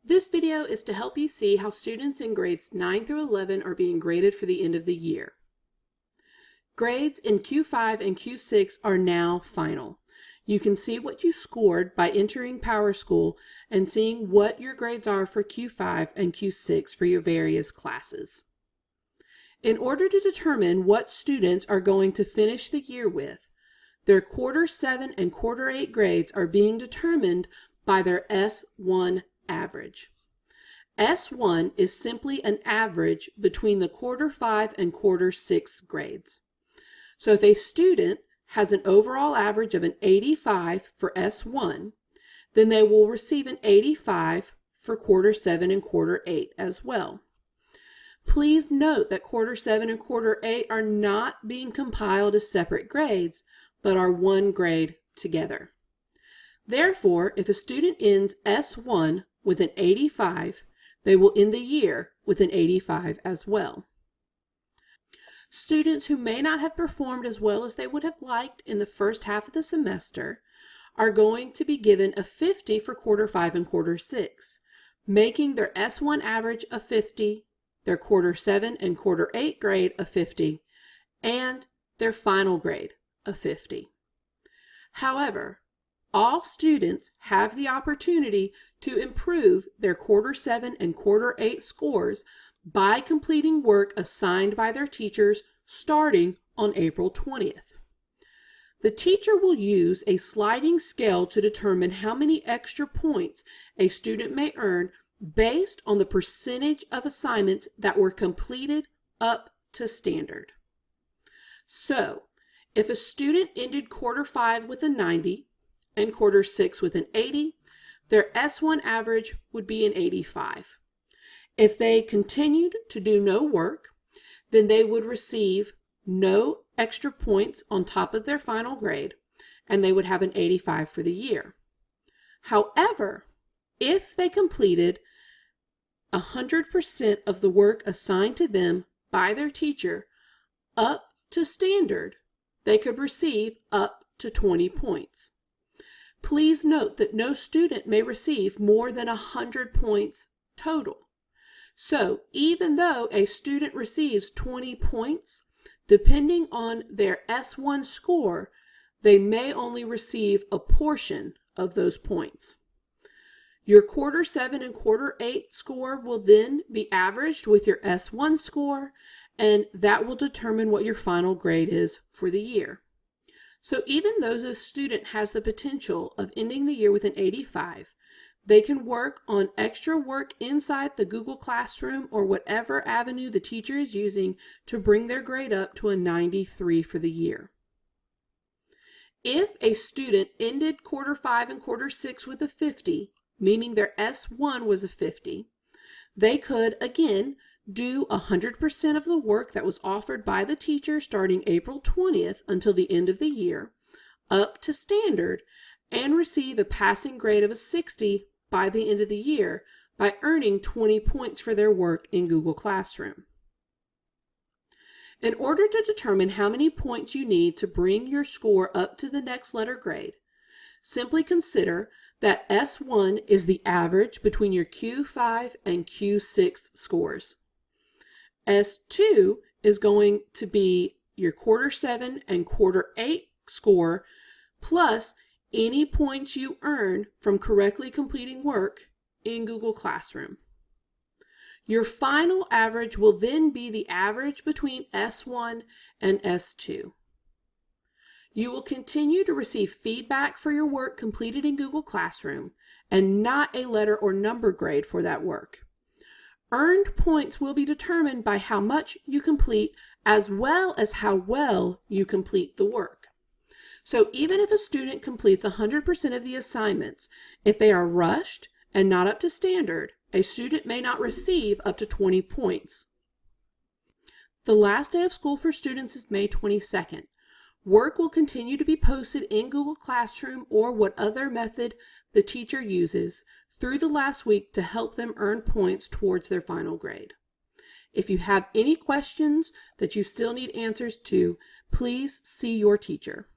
This video is to help you see how students in grades 9 through 11 are being graded for the end of the year. Grades in Q5 and Q6 are now final. You can see what you scored by entering PowerSchool and seeing what your grades are for Q5 and Q6 for your various classes. In order to determine what students are going to finish the year with, their Quarter 7 and Quarter 8 grades are being determined by their S1 average. S1 is simply an average between the Quarter 5 and Quarter 6 grades. So if a student has an overall average of an 85 for S1, then they will receive an 85 for Quarter 7 and Quarter 8 as well. Please note that Quarter 7 and Quarter 8 are not being compiled as separate grades, but are one grade together. Therefore, if a student ends S1 with an 85, they will end the year with an 85 as well. Students who may not have performed as well as they would have liked in the first half of the semester are going to be given a 50 for Quarter 5 and Quarter 6, making their S1 average a 50, their Quarter 7 and Quarter 8 grade a 50, and their final grade a 50. However, all students have the opportunity to improve their Quarter 7 and Quarter 8 scores by completing work assigned by their teachers starting on April 20th. The teacher will use a sliding scale to determine how many extra points a student may earn based on the percentage of assignments that were completed up to standard. So, if a student ended Quarter 5 with a 90 and Quarter 6 with an 80, their S1 average would be an 85. If they continued to do no work, then they would receive no extra points on top of their final grade, and they would have an 85 for the year. However, if they completed 100% of the work assigned to them by their teacher up to standard, they could receive up to 20 points. Please note that no student may receive more than 100 points total. So even though a student receives 20 points, depending on their S1 score, they may only receive a portion of those points. Your Quarter 7 and Quarter 8 score will then be averaged with your S1 score, and that will determine what your final grade is for the year. So even though the student has the potential of ending the year with an 85, they can work on extra work inside the Google Classroom or whatever avenue the teacher is using to bring their grade up to a 93 for the year. If a student ended Quarter 5 and Quarter 6 with a 50, meaning their S1 was a 50, they could, again, do 100% of the work that was offered by the teacher starting April 20th until the end of the year, up to standard, and receive a passing grade of a 60 by the end of the year by earning 20 points for their work in Google Classroom. In order to determine how many points you need to bring your score up to the next letter grade, simply consider that S1 is the average between your Q5 and Q6 scores. S2 is going to be your Quarter 7 and Quarter 8 score plus any points you earn from correctly completing work in Google Classroom. Your final average will then be the average between S1 and S2. You will continue to receive feedback for your work completed in Google Classroom and not a letter or number grade for that work. Earned points will be determined by how much you complete as well as how well you complete the work. So even if a student completes 100% of the assignments, if they are rushed and not up to standard, a student may not receive up to 20 points. The last day of school for students is May 22nd. Work will continue to be posted in Google Classroom or what other method the teacher uses through the last week to help them earn points towards their final grade. If you have any questions that you still need answers to, please see your teacher.